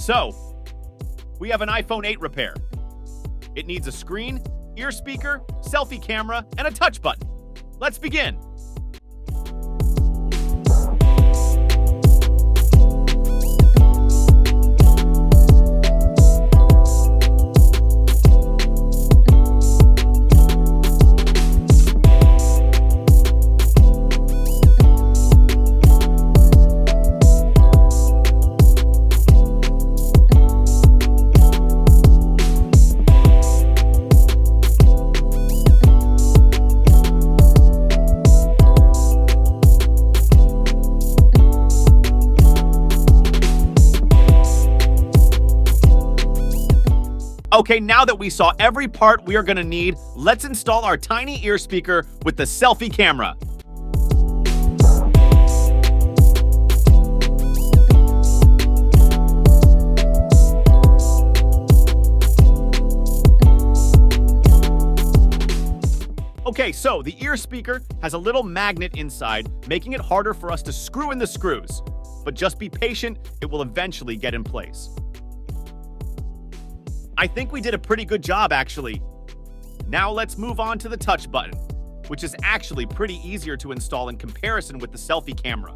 So, we have an iPhone 8 repair. It needs a screen, ear speaker, selfie camera, and a touch button. Let's begin. Okay, now that we saw every part we are going to need, let's install our tiny ear speaker with the selfie camera. Okay, so the ear speaker has a little magnet inside, making it harder for us to screw in the screws. But just be patient, it will eventually get in place. I think we did a pretty good job, actually. Now let's move on to the touch button, which is actually pretty easier to install in comparison with the selfie camera.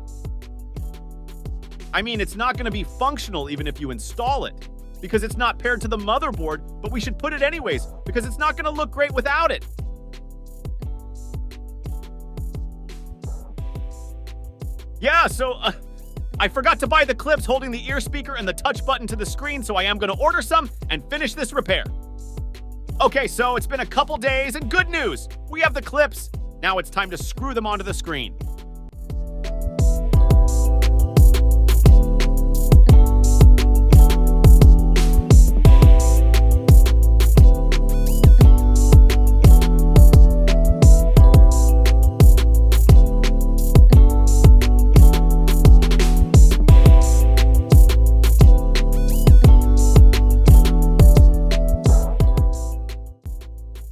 I mean, it's not going to be functional even if you install it, because it's not paired to the motherboard, but we should put it anyways, because it's not going to look great without it. Yeah, so I forgot to buy the clips holding the ear speaker and the touch button to the screen, so I am going to order some and finish this repair. Okay, so it's been a couple days, and good news! We have the clips. Now it's time to screw them onto the screen.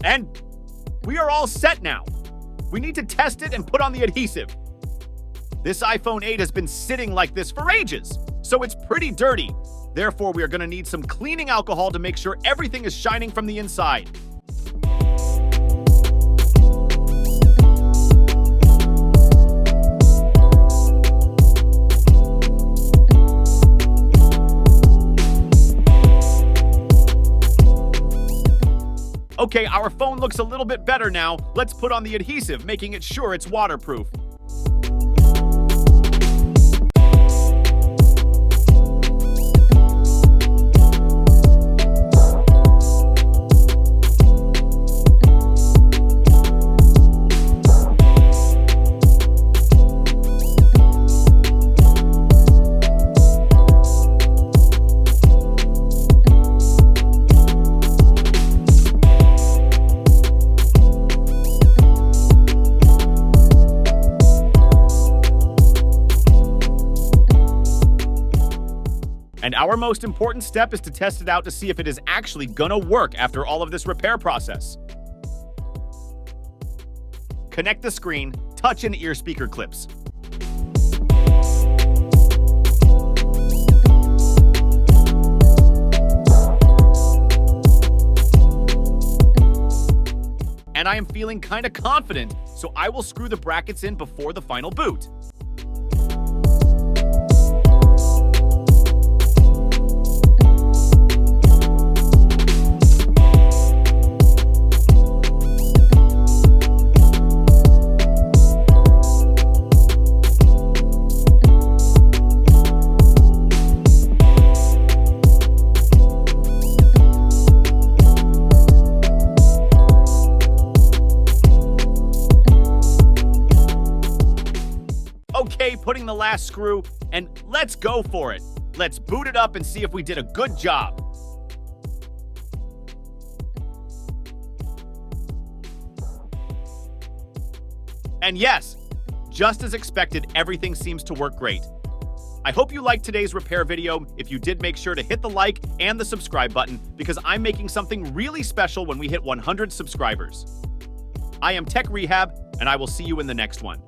And we are all set now. We need to test it and put on the adhesive. This iPhone 8 has been sitting like this for ages, so it's pretty dirty. Therefore, we are going to need some cleaning alcohol to make sure everything is shining from the inside. Okay, our phone looks a little bit better now. Let's put on the adhesive, making it sure it's waterproof. And our most important step is to test it out to see if it is actually gonna work after all of this repair process. Connect the screen, touch and ear speaker clips. And I am feeling kinda confident, so I will screw the brackets in before the final boot. Okay, putting the last screw, and let's go for it. Let's boot it up and see if we did a good job. And yes, just as expected, everything seems to work great. I hope you liked today's repair video. If you did, make sure to hit the like and the subscribe button, because I'm making something really special when we hit 100 subscribers. I am Tech Rehab, and I will see you in the next one.